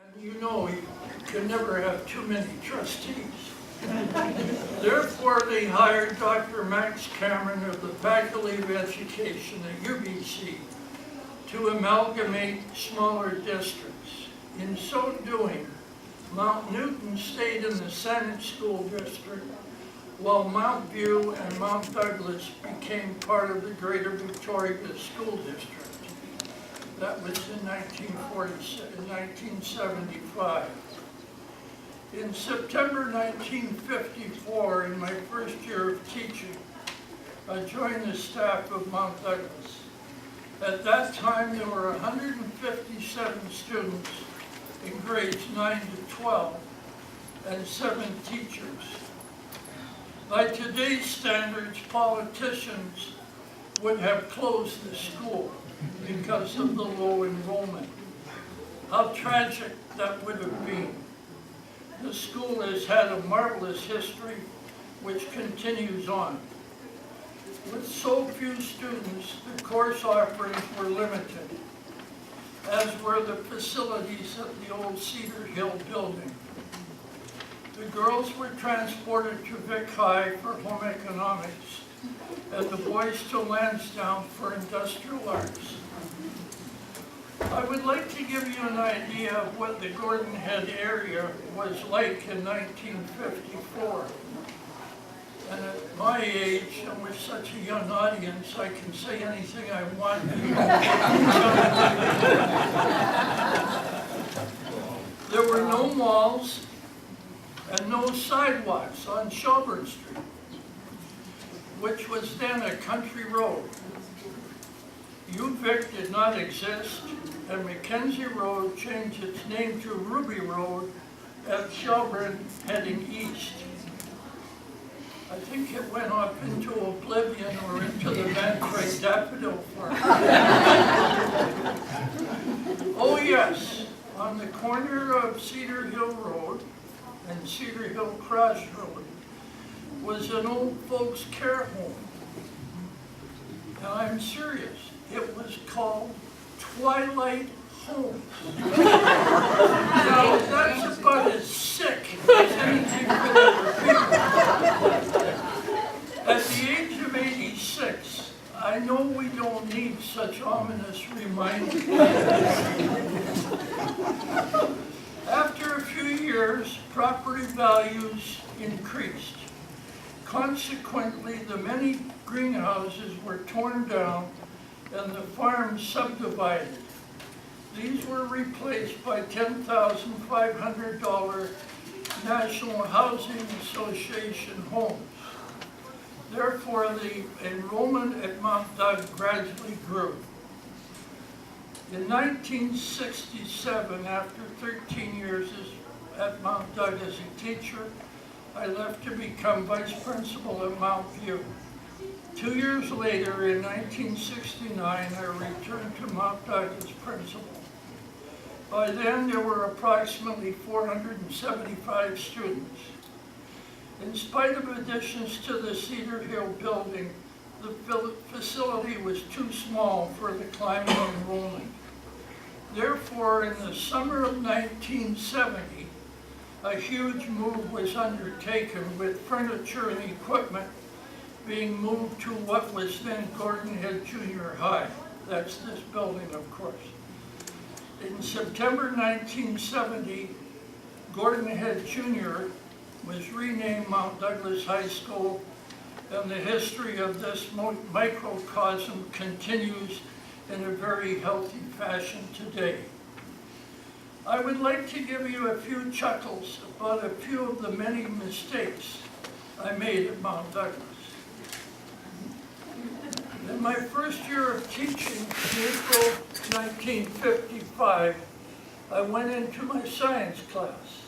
And you know you can never have too many trustees. Therefore, they hired Dr. Max Cameron of the Faculty of Education at UBC to amalgamate smaller districts. In so doing, Mount Newton stayed in the Senate School District, while Mount View and Mount Douglas became part of the Greater Victoria School District. That was in 1975. In September 1954, in my first year of teaching, I joined the staff of Mount Douglas. At that time, there were 157 students in grades 9 to 12 and 7 teachers. By today's standards, politicians would have closed the school because of the low enrollment. How tragic that would have been. The school has had a marvelous history which continues on. With so few students, the course offerings were limited, as were the facilities at the old Cedar Hill building. The girls were transported to Vic High for home economics, and the boys to Lansdowne for industrial arts. I would like to give you an idea of what the Gordon Head area was like in 1954. And at my age, and with such a young audience, I can say anything I want. There were no malls and no sidewalks on Shelburne Street, which was then a country road. UVic did not exist, and Mackenzie Road changed its name to Ruby Road at Shelburne heading east. I think it went off into oblivion or into the Van Craig Daffodil Farm. Oh yes, on the corner of Cedar Hill Road and Cedar Hill Cross Road was an old folks care home. And I'm serious, it was called Twilight Home. Now that's about as sick as anything could ever be. At the age of 86, I know we don't need such ominous reminders. After a few years, property values increased. Consequently, the many greenhouses were torn down and the farms subdivided. These were replaced by $10,500 National Housing Association homes. Therefore, the enrollment at Mount Doug gradually grew. In 1967, after 13 years at Mount Doug as a teacher, I left to become vice principal at Mount View. 2 years later, in 1969, I returned to Mount Doug as principal. By then, there were approximately 475 students. In spite of additions to the Cedar Hill building, the facility was too small for the climbing enrollment. Therefore, in the summer of 1970, a huge move was undertaken with furniture and equipment being moved to what was then Gordon Head Junior High. That's this building, of course. In September 1970, Gordon Head Junior was renamed Mount Douglas High School, and the history of this microcosm continues in a very healthy fashion today. I would like to give you a few chuckles about a few of the many mistakes I made at Mount Douglas. In my first year of teaching, in April 1955, I went into my science class.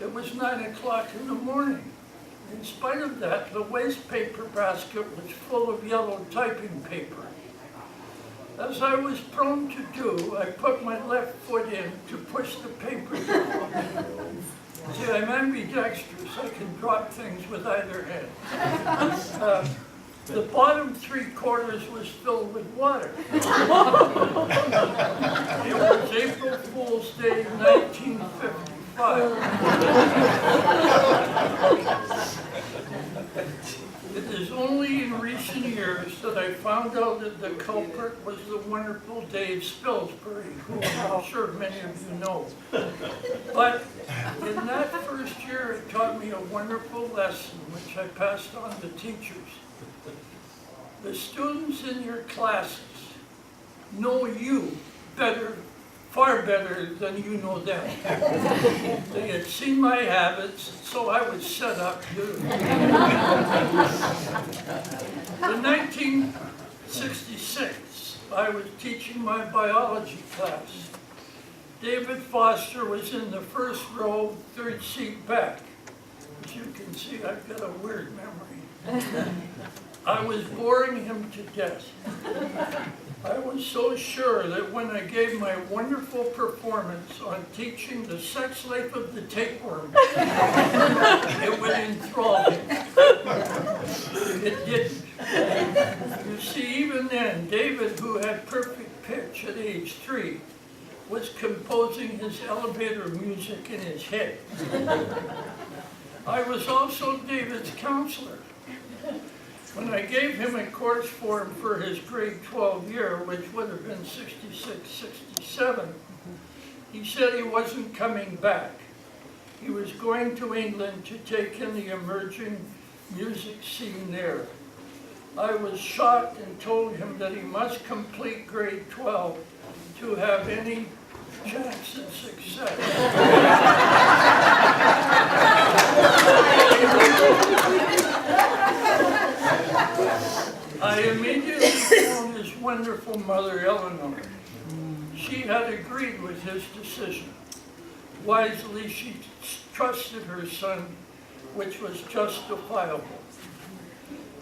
It was 9 o'clock in the morning. In spite of that, the waste paper basket was full of yellow typing paper. As I was prone to do, I put my left foot in to push the paper down. See, I'm ambidextrous. I can drop things with either hand. The bottom 3/4 was filled with water. It was April Fool's Day, 1955. It is only in recent years that I found out that the culprit was the wonderful Dave Spilsbury, who I'm sure many of you know. But in that first year, it taught me a wonderful lesson, which I passed on to teachers. The students in your classes know you better, far better than you know them. They had seen my habits, so I would set up you. In 1966, I was teaching my biology class. David Foster was in the first row, third seat back. As you can see, I've got a weird memory. I was boring him to death. I was so sure that when I gave my wonderful performance on teaching the sex life of the tapeworm, it would enthrall him. It didn't. You see, even then, David, who had perfect pitch at age 3, was composing his elevator music in his head. I was also David's counselor. When I gave him a course form for his grade 12 year, which would have been 66, 67, he said he wasn't coming back. He was going to England to take in the emerging music scene there. I was shocked and told him that he must complete grade 12 to have any chance of success. I immediately phoned his wonderful mother, Eleanor. She had agreed with his decision. Wisely, she trusted her son, which was justifiable.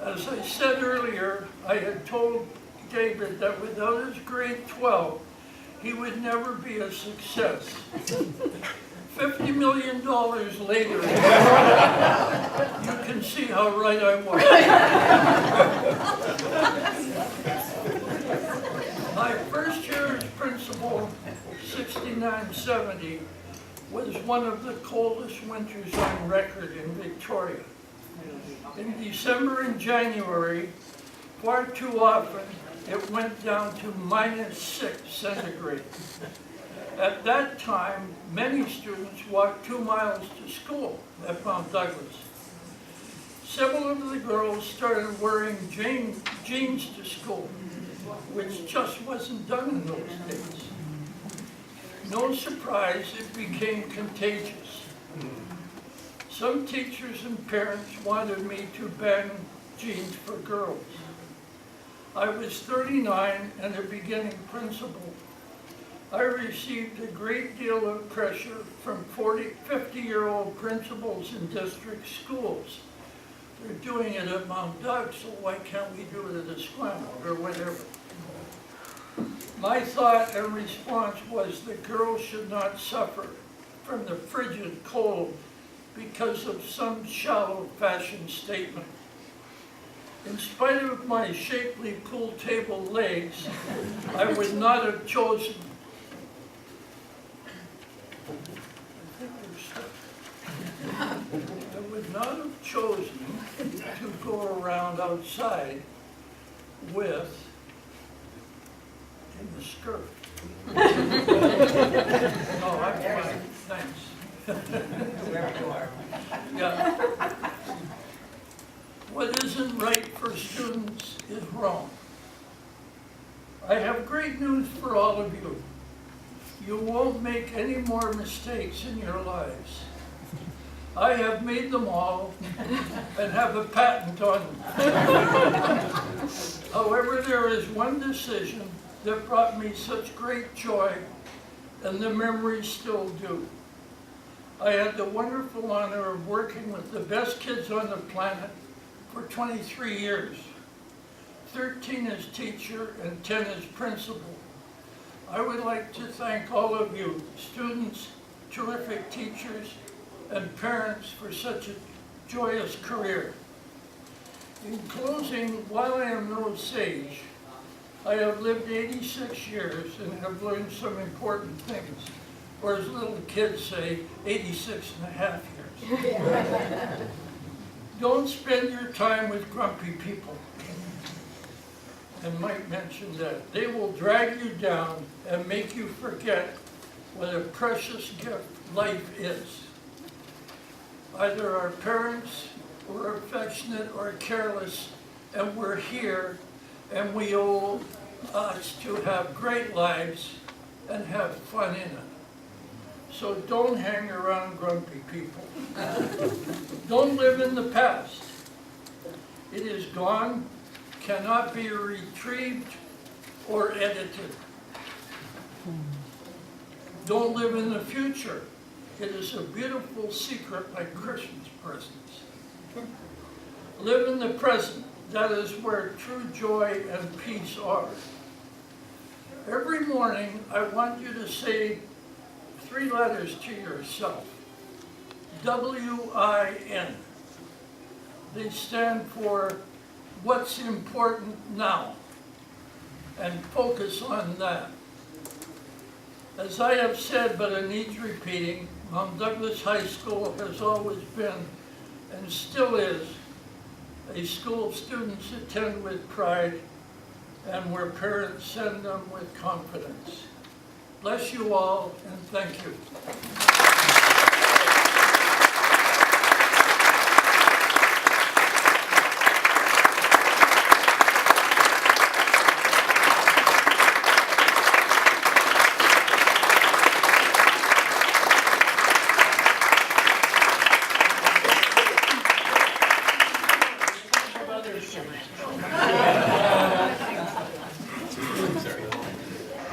As I said earlier, I had told David that without his grade 12, he would never be a success. $50 million later, you can see how right I was. My first year as principal, 69-70, was one of the coldest winters on record in Victoria. In December and January, far too often, it went down to -6 centigrade. At that time, many students walked 2 miles to school at Mount Douglas. Several of the girls started wearing jeans to school, which just wasn't done in those days. No surprise, it became contagious. Some teachers and parents wanted me to ban jeans for girls. I was 39 and a beginning principal. I received a great deal of pressure from 50-year-old principals in district schools. They're doing it at Mount Doug, so why can't we do it at Esquimalt or whatever? My thought and response was that girls should not suffer from the frigid cold because of some shallow fashion statement. In spite of my shapely pool table legs, I would not have chosen to go around outside with in the skirt. No, I'm fine, thanks. Wherever you are. Yeah. What isn't right for students is wrong. I have great news for all of you. You won't make any more mistakes in your lives. I have made them all and have a patent on them. However, there is one decision that brought me such great joy, and the memories still do. I had the wonderful honor of working with the best kids on the planet for 23 years, 13 as teacher and 10 as principal. I would like to thank all of you, students, terrific teachers, and parents for such a joyous career. In closing, while I am no sage, I have lived 86 years and have learned some important things. Or as little kids say, 86 and a half years. Don't spend your time with grumpy people. And Mike mentioned that. They will drag you down and make you forget what a precious gift life is. Either our parents were affectionate or careless, and we're here, and we owe us to have great lives and have fun in it. So don't hang around grumpy people. Don't live in the past. It is gone, cannot be retrieved or edited. Don't live in the future. It is a beautiful secret like Christmas presents. Live in the present. That is where true joy and peace are. Every morning, I want you to say 3 letters to yourself. W-I-N. They stand for what's important now. And focus on that. As I have said, but it needs repeating, Mount Douglas High School has always been, and still is, a school students attend with pride and where parents send them with confidence. Bless you all, and thank you.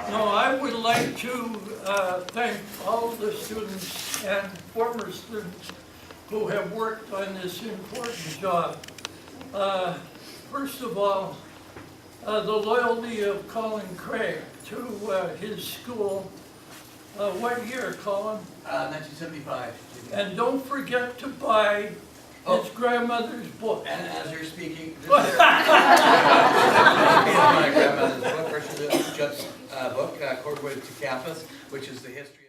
No, I would like to thank all the students and former students who have worked on this important job. First of all, the loyalty of Colin Craig to his school. What year, Colin? 1975. And don't forget to buy his grandmother's book. And as you're speaking, this is my grandmother's book, Richard Judd's book, Corduroy to Campus, which is the history of